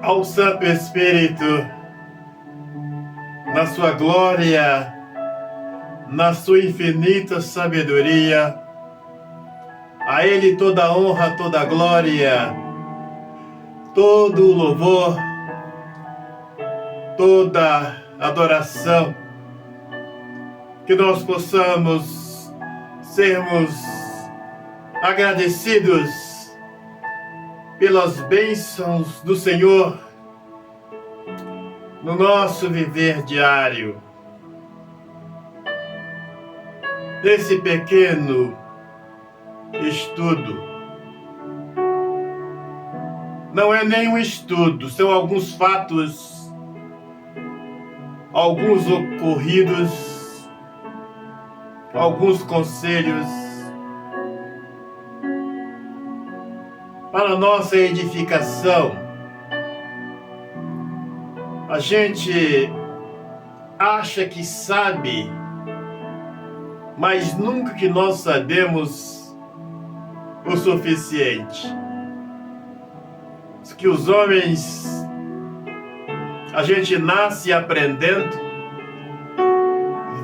ao Santo Espírito, na sua glória, na sua infinita sabedoria, a Ele toda a honra, toda a glória, todo o louvor, toda a adoração, que nós possamos sermos agradecidos pelas bênçãos do Senhor no nosso viver diário. Nesse pequeno estudo, não é nem um estudo, são alguns fatos, alguns ocorridos, alguns conselhos para nossa edificação. A gente acha que sabe, mas nunca que nós sabemos o suficiente. Que os homens, a gente nasce aprendendo,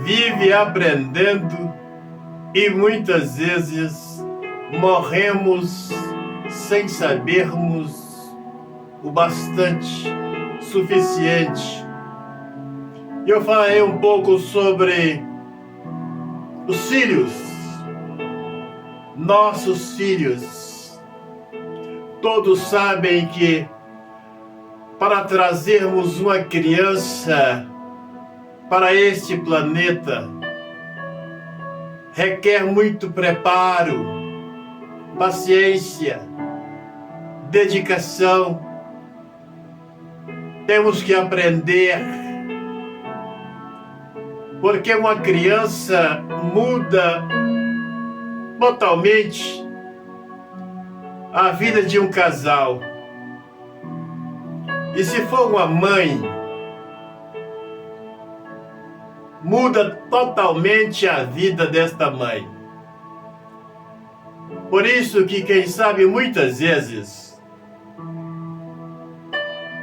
vive aprendendo e muitas vezes morremos sem sabermos o bastante suficiente. Eu falei um pouco sobre os filhos, nossos filhos. Todos sabem que para trazermos uma criança para este planeta requer muito preparo, paciência, dedicação. Temos que aprender, porque uma criança muda totalmente a vida de um casal. E se for uma mãe, muda totalmente a vida desta mãe. Por isso que, quem sabe, muitas vezes,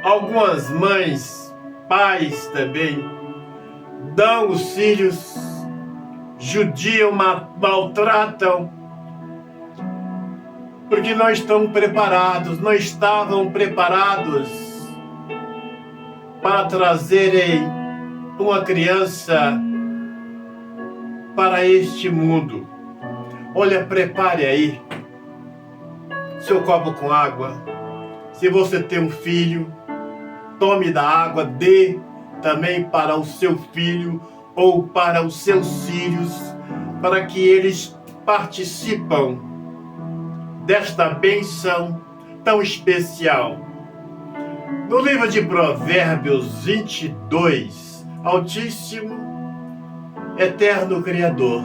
algumas mães, pais também, dão os filhos, judiam, maltratam, porque não estão preparados, não estavam preparados para trazerem uma criança para este mundo. Olha, prepare aí seu copo com água. Se você tem um filho, tome da água, dê também para o seu filho ou para os seus filhos, para que eles participem desta bênção tão especial. No livro de Provérbios 22, Altíssimo, Eterno Criador,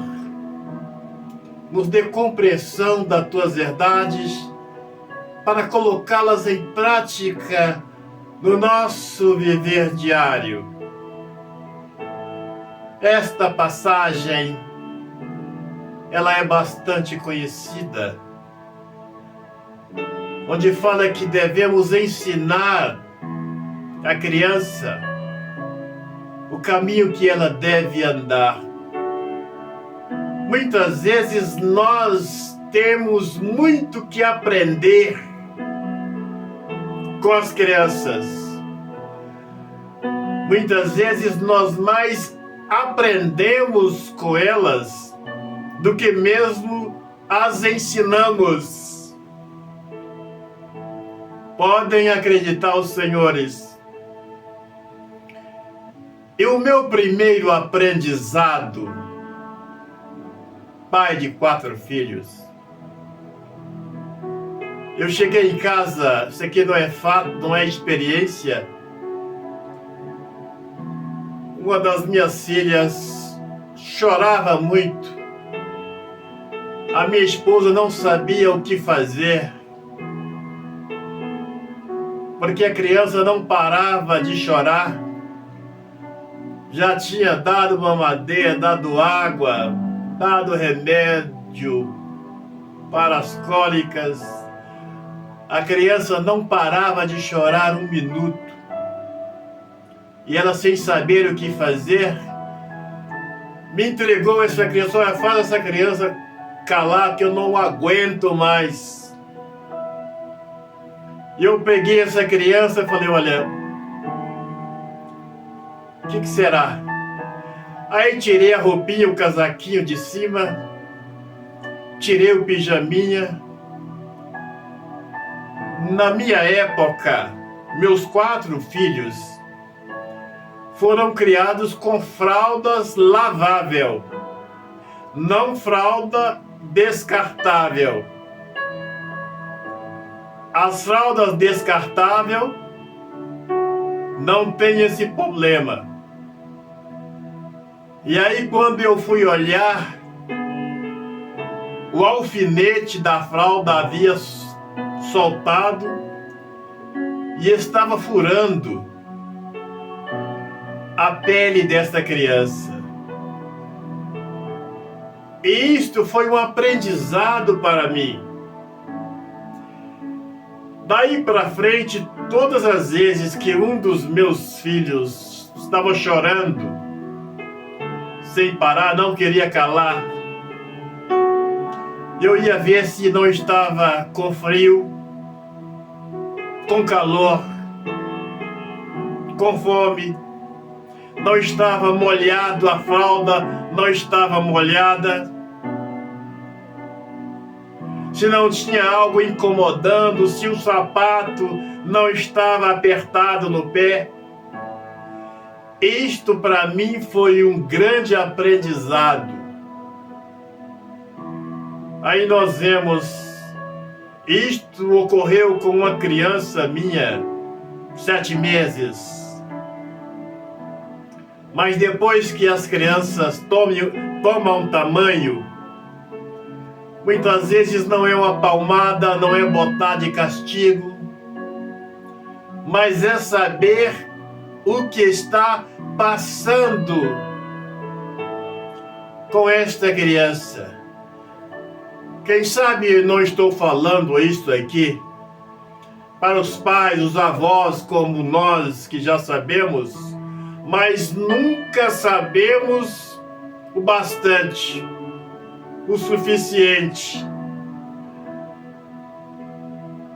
nos dê compreensão das tuas verdades para colocá-las em prática no nosso viver diário. Esta passagem, ela é bastante conhecida, onde fala que devemos ensinar a criança o caminho que ela deve andar. Muitas vezes nós temos muito que aprender com as crianças. Muitas vezes nós mais aprendemos com elas do que mesmo as ensinamos. Podem acreditar os senhores. E o meu primeiro aprendizado, pai de 4 filhos, eu cheguei em casa, isso aqui não é fato, não é experiência. Uma das minhas filhas chorava muito. A minha esposa não sabia o que fazer, porque a criança não parava de chorar. Já tinha dado mamadeira, dado água, dado remédio para as cólicas, A criança não parava de chorar um minuto. E ela, sem saber o que fazer, me entregou essa criança. Olha, faz essa criança calar que eu não aguento mais. E eu peguei essa criança e falei, olha, o que será? Aí tirei a roupinha, o casaquinho de cima, tirei o pijaminha. Na minha época, meus 4 filhos foram criados com fraldas lavável, não fralda descartável. As fraldas descartável não tem esse problema. E aí, quando eu fui olhar, o alfinete da fralda havia soltado e estava furando a pele desta criança. E isto foi um aprendizado para mim. Daí para frente, todas as vezes que um dos meus filhos estava chorando, sem parar, não queria calar, eu ia ver se não estava com frio, com calor, com fome, não estava molhado, a fralda não estava molhada, se não tinha algo incomodando, se o sapato não estava apertado no pé. Isto para mim foi um grande aprendizado. Aí nós vemos, isto ocorreu com uma criança minha, 7 meses. Mas depois que as crianças tomam tamanho, muitas vezes não é uma palmada, não é botar de castigo, mas é saber o que está passando com esta criança. Quem sabe não estou falando isso aqui para os pais, os avós como nós que já sabemos, mas nunca sabemos o bastante, o suficiente.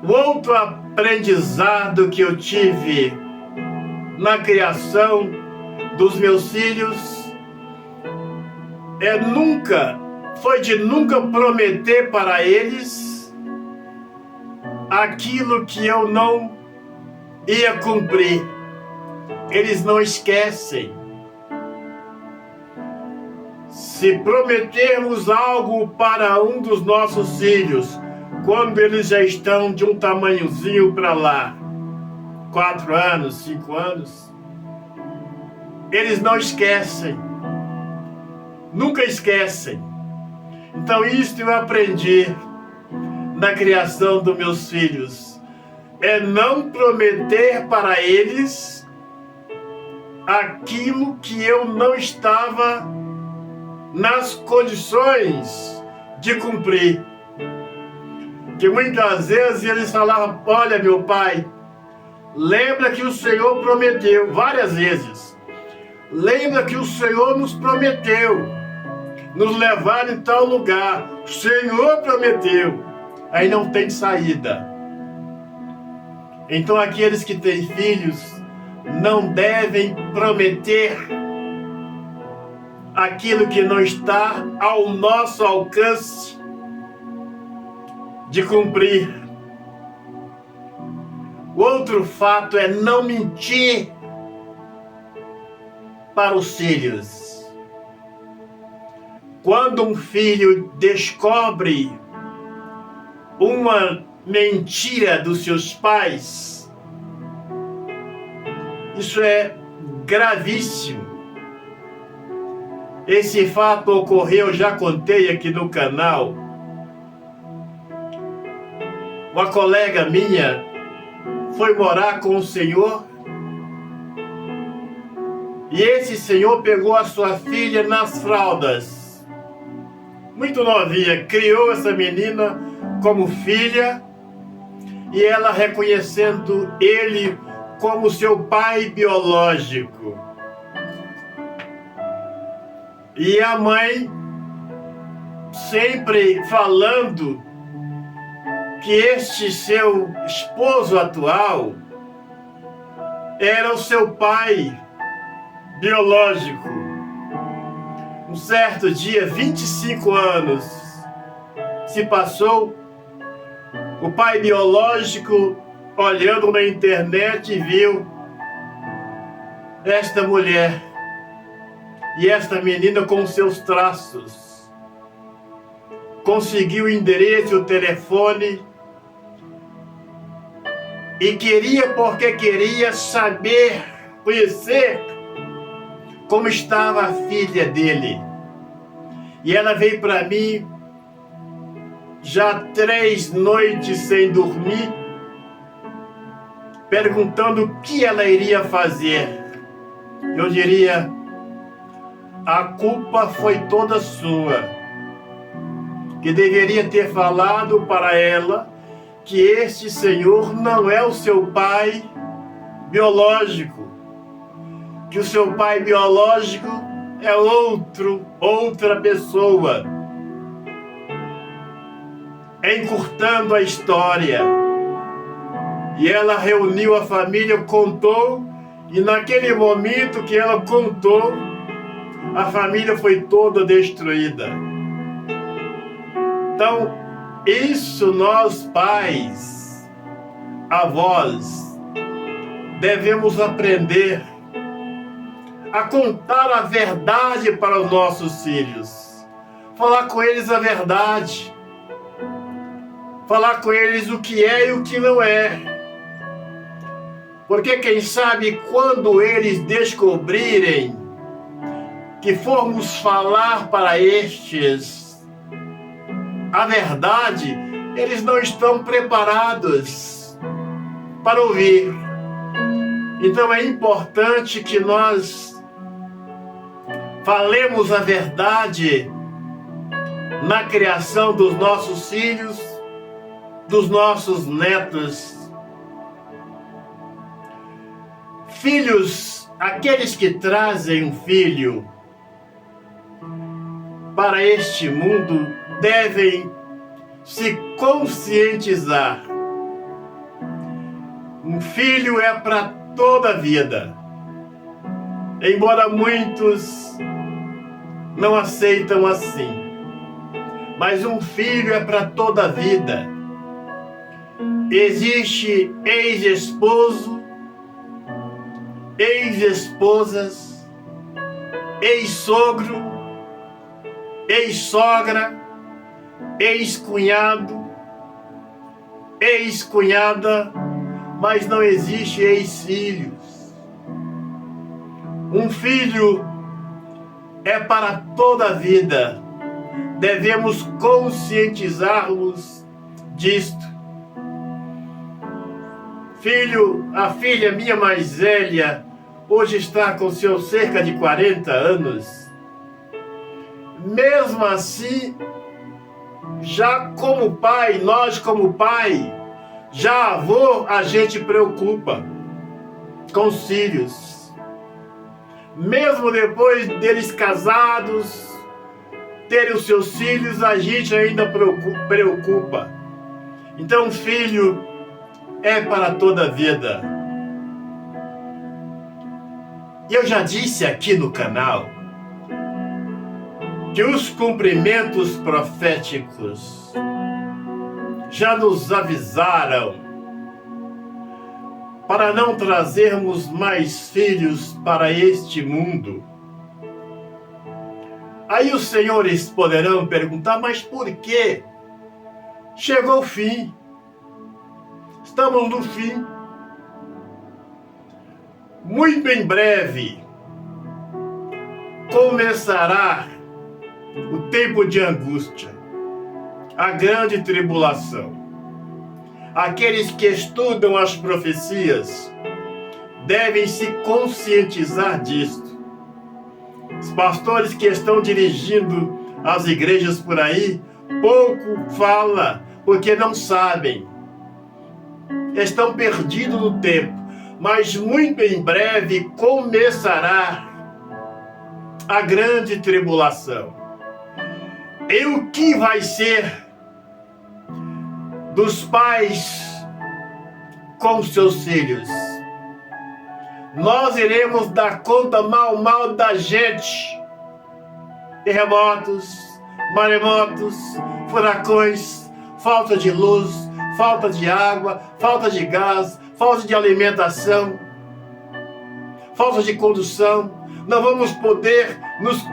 O outro aprendizado que eu tive na criação dos meus filhos foi de nunca prometer para eles aquilo que eu não ia cumprir. Eles não esquecem. Se prometermos algo para um dos nossos filhos, quando eles já estão de um tamanhozinho para lá, 4 anos, 5 anos, eles não esquecem. Nunca esquecem. Então isto eu aprendi na criação dos meus filhos. É não prometer para eles aquilo que eu não estava nas condições de cumprir. Que muitas vezes eles falavam, olha meu pai, lembra que o Senhor prometeu, várias vezes, lembra que o Senhor nos prometeu nos levar em tal lugar, o Senhor prometeu, aí não tem saída. Então aqueles que têm filhos não devem prometer aquilo que não está ao nosso alcance de cumprir. Outro fato é não mentir para os filhos. Quando um filho descobre uma mentira dos seus pais, isso é gravíssimo. Esse fato ocorreu, já contei aqui no canal. Uma colega minha foi morar com o senhor e esse senhor pegou a sua filha nas fraldas. Muito novinha, criou essa menina como filha e ela reconhecendo ele como seu pai biológico. E a mãe sempre falando que este seu esposo atual era o seu pai biológico. Um certo dia, 25 anos se passou, o pai biológico, olhando na internet, viu esta mulher e esta menina com seus traços. Conseguiu o endereço, o telefone e porque queria saber, conhecer como estava a filha dele. E ela veio para mim já 3 noites sem dormir, perguntando o que ela iria fazer. Eu diria, a culpa foi toda sua, que deveria ter falado para ela que este senhor não é o seu pai biológico, que o seu pai biológico é outra pessoa. Encurtando a história, e ela reuniu a família, contou, e naquele momento que ela contou, a família foi toda destruída. Então, isso nós pais, avós, devemos aprender a contar a verdade para os nossos filhos, falar com eles a verdade, falar com eles o que é e o que não é. Porque quem sabe quando eles descobrirem que formos falar para estes a verdade, eles não estão preparados para ouvir. Então é importante que nós falemos a verdade na criação dos nossos filhos, dos nossos netos. Filhos, aqueles que trazem um filho para este mundo, devem se conscientizar. Um filho é para toda a vida. Embora muitos não aceitam assim, mas um filho é para toda a vida. Existe ex-esposo, ex-esposas, ex-sogro, ex-sogra, ex-cunhado, ex-cunhada, mas não existe ex-filhos. Um filho é para toda a vida. Devemos conscientizar-nos disto. Filho, a filha minha mais velha, hoje está com seus cerca de 40 anos. Mesmo assim, já como pai, nós como pai, já avô, a gente preocupa com os filhos. Mesmo depois deles casados, terem os seus filhos, a gente ainda preocupa. Então, filho é para toda a vida. Eu já disse aqui no canal que os cumprimentos proféticos já nos avisaram para não trazermos mais filhos para este mundo. Aí os senhores poderão perguntar, mas por quê? Chegou o fim. Estamos no fim. Muito em breve começará o tempo de angústia, a grande tribulação. Aqueles que estudam as profecias devem se conscientizar disto. Os pastores que estão dirigindo as igrejas por aí, pouco fala, porque não sabem. estão perdidos no tempo, mas muito em breve começará a grande tribulação. E o que vai ser dos pais com seus filhos? Nós iremos dar conta mal da gente. Terremotos, maremotos, furacões, falta de luz, falta de água, falta de gás, falta de alimentação, falta de condução. Não vamos poder nos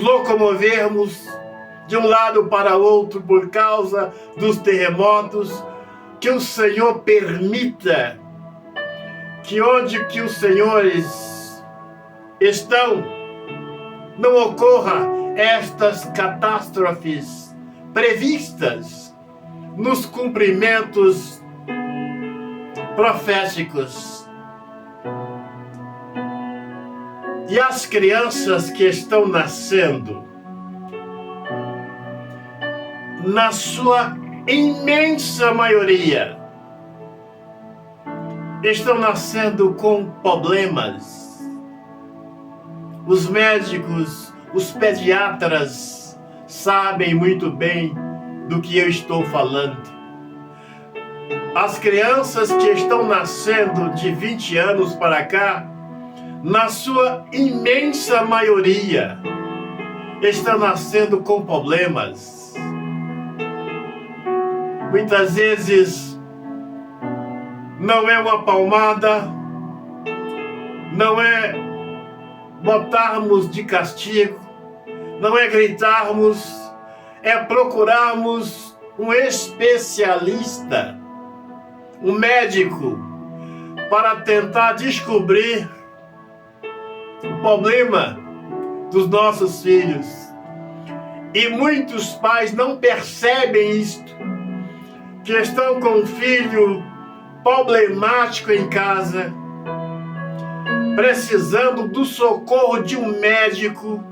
locomovermos de um lado para outro por causa dos terremotos. Que o Senhor permita que onde que os senhores estão não ocorra estas catástrofes previstas nos cumprimentos proféticos. E as crianças que estão nascendo, na sua imensa maioria, estão nascendo com problemas. Os médicos, os pediatras sabem muito bem do que eu estou falando. As crianças que estão nascendo de 20 anos para cá, na sua imensa maioria, estão nascendo com problemas. Muitas vezes não é uma palmada, não é botarmos de castigo, não é gritarmos, é procurarmos um especialista, um médico, para tentar descobrir o problema dos nossos filhos. E muitos pais não percebem isto, que estão com um filho problemático em casa, precisando do socorro de um médico,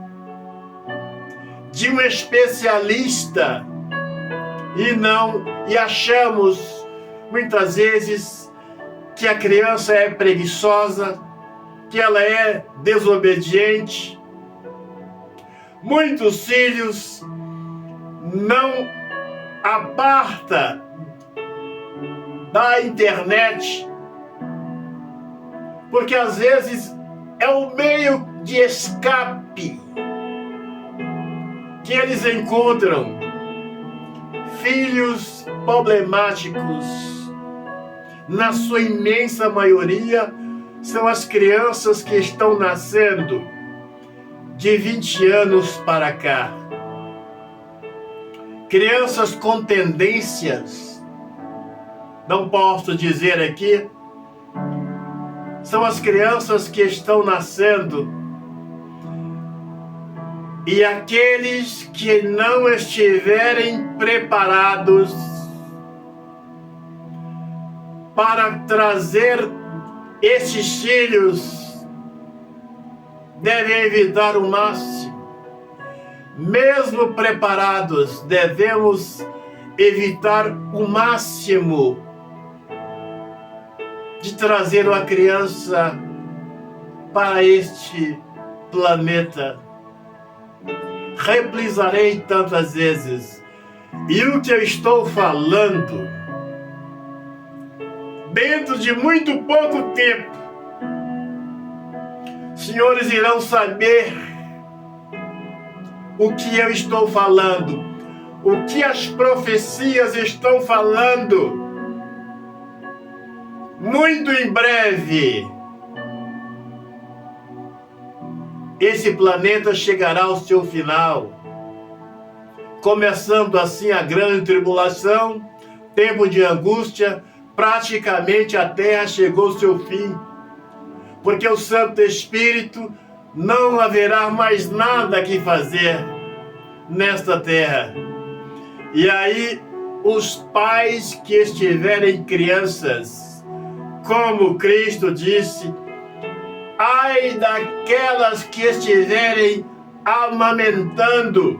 de um especialista, e achamos muitas vezes que a criança é preguiçosa, que ela é desobediente. Muitos filhos não apartam da internet, porque às vezes é o meio de escape que eles encontram. Filhos problemáticos, na sua imensa maioria, são as crianças que estão nascendo de 20 anos para cá. Crianças com tendências, não posso dizer aqui, são as crianças que estão nascendo, e aqueles que não estiverem preparados para trazer esses filhos devem evitar o máximo. Mesmo preparados, devemos evitar o máximo de trazer uma criança para este planeta. Reprisarei tantas vezes, e o que eu estou falando, dentro de muito pouco tempo, senhores irão saber o que eu estou falando, o que as profecias estão falando. Muito em breve, esse planeta chegará ao seu final, começando assim a grande tribulação, tempo de angústia. Praticamente a Terra chegou ao seu fim, porque o Santo Espírito não haverá mais nada que fazer nesta Terra. E aí, os pais que estiverem crianças, como Cristo disse, ai daquelas que estiverem amamentando,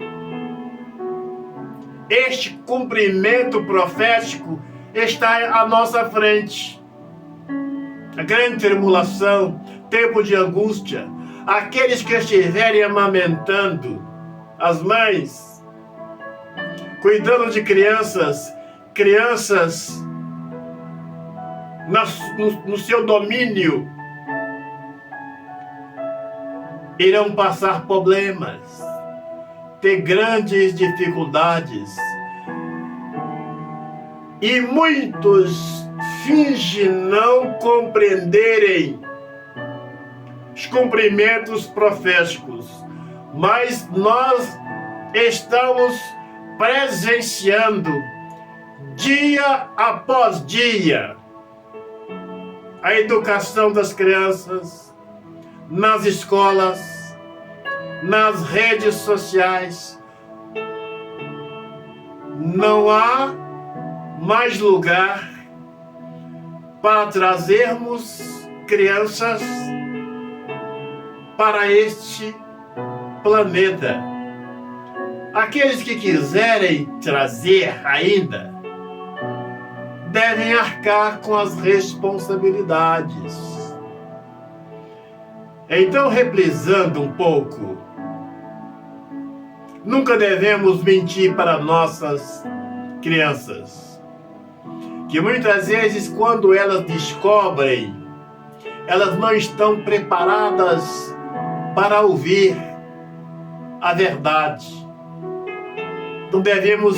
este cumprimento profético está à nossa frente. A grande tribulação, tempo de angústia, aqueles que estiverem amamentando, as mães, cuidando de crianças no seu domínio, irão passar problemas, ter grandes dificuldades. E muitos fingem não compreenderem os cumprimentos proféticos, mas nós estamos presenciando dia após dia a educação das crianças nas escolas, nas redes sociais. Não há mais lugar para trazermos crianças para este planeta. Aqueles que quiserem trazer ainda devem arcar com as responsabilidades. Então, reprisando um pouco, nunca devemos mentir para nossas crianças, que muitas vezes, quando elas descobrem, elas não estão preparadas para ouvir a verdade. Não devemos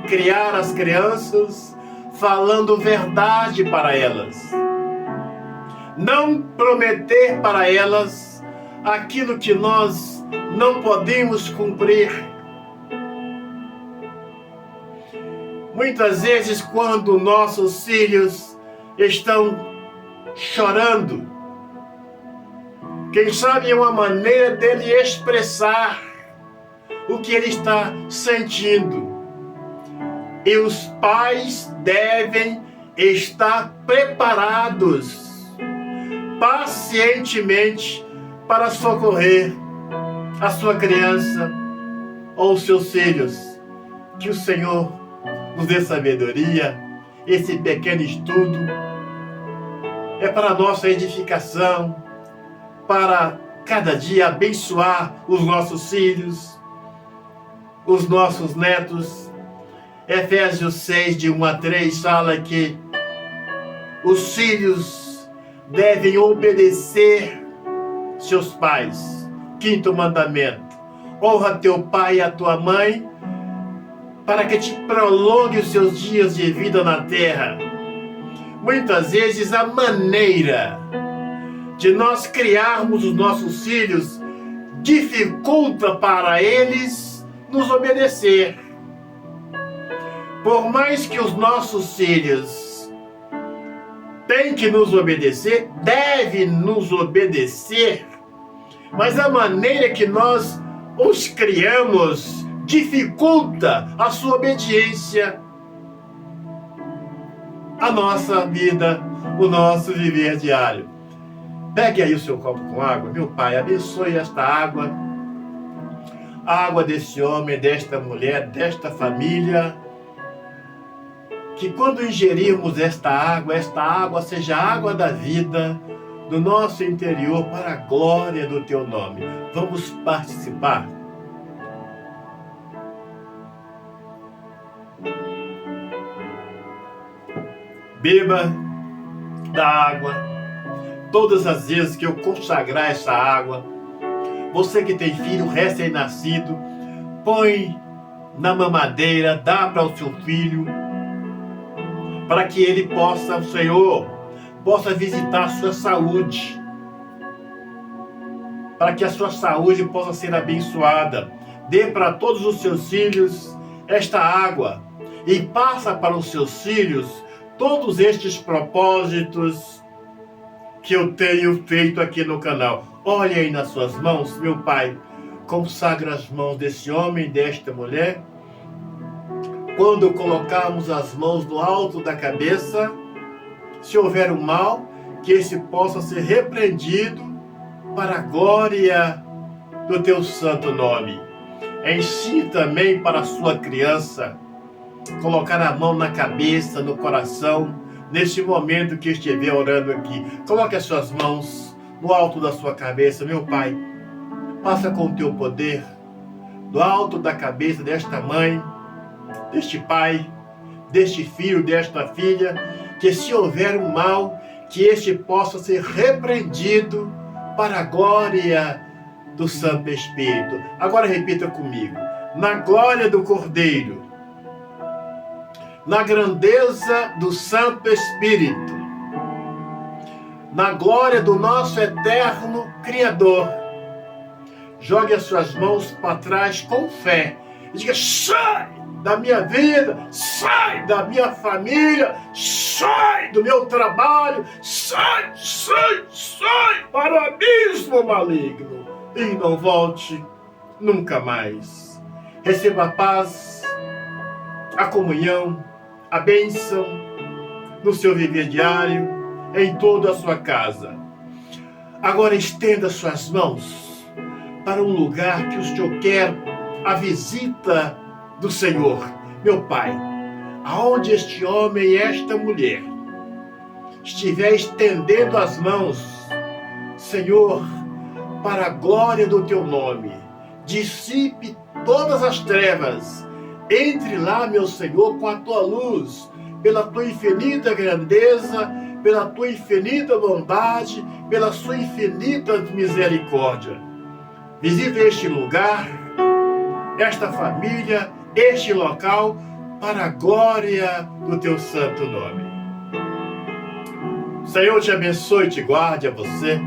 criar as crianças falando verdade para elas. Não prometer para elas aquilo que nós não podemos cumprir. Muitas vezes, quando nossos filhos estão chorando, quem sabe é uma maneira dele expressar o que ele está sentindo. E os pais devem estar preparados pacientemente para socorrer a sua criança ou seus filhos. Que o Senhor nos dê sabedoria. Esse pequeno estudo é para a nossa edificação, para cada dia abençoar os nossos filhos, os nossos netos. Efésios 6, de 1 a 3, fala que os filhos devem obedecer seus pais. 5º mandamento: honra teu pai e a tua mãe, para que te prolongue os seus dias de vida na terra. Muitas vezes a maneira de nós criarmos os nossos filhos dificulta para eles nos obedecer. Por mais que os nossos filhos têm que nos obedecer, devem nos obedecer, mas a maneira que nós os criamos dificulta a sua obediência, a nossa vida, o nosso viver diário. Pegue aí o seu copo com água. Meu Pai, abençoe esta água, a água desse homem, desta mulher, desta família, que quando ingerirmos esta água seja a água da vida do nosso interior, para a glória do teu nome. Vamos participar. Beba da água todas as vezes que eu consagrar essa água. Você que tem filho recém-nascido, põe na mamadeira, dá para o seu filho, para que ele possa, o Senhor, possa visitar a sua saúde, para que a sua saúde possa ser abençoada. Dê para todos os seus filhos esta água e passa para os seus filhos todos estes propósitos que eu tenho feito aqui no canal. Olhe aí nas suas mãos, meu Pai, consagra as mãos desse homem e desta mulher. Quando colocarmos as mãos no alto da cabeça, se houver um mal, que esse possa ser repreendido para a glória do teu santo nome. Ensine também para a sua criança colocar a mão na cabeça, no coração, neste momento que estiver orando aqui. Coloque as suas mãos no alto da sua cabeça, meu Pai. Passa com o teu poder, do alto da cabeça desta mãe, deste pai, deste filho, desta filha, que se houver um mal, que este possa ser repreendido para a glória do Santo Espírito. Agora repita comigo. Na glória do Cordeiro, na grandeza do Santo Espírito, na glória do nosso eterno Criador, jogue as suas mãos para trás com fé e diga: sai da minha vida, sai da minha família, sai do meu trabalho, sai para o abismo maligno e não volte nunca mais. Receba a paz, a comunhão, a bênção no seu viver diário, em toda a sua casa. Agora estenda suas mãos para um lugar que o Senhor quer a visita do Senhor. Meu Pai, aonde este homem e esta mulher estiver estendendo as mãos, Senhor, para a glória do teu nome, dissipe todas as trevas. Entre lá, meu Senhor, com a tua luz, pela tua infinita grandeza, pela tua infinita bondade, pela sua infinita misericórdia. Visita este lugar, esta família, este local, para a glória do teu santo nome. Senhor, te abençoe e te guarde a você,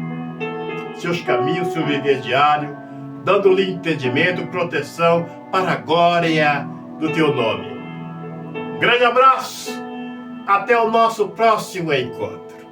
seus caminhos, seu viver diário, dando-lhe entendimento, proteção, para a glória do teu nome. Grande abraço, até o nosso próximo encontro.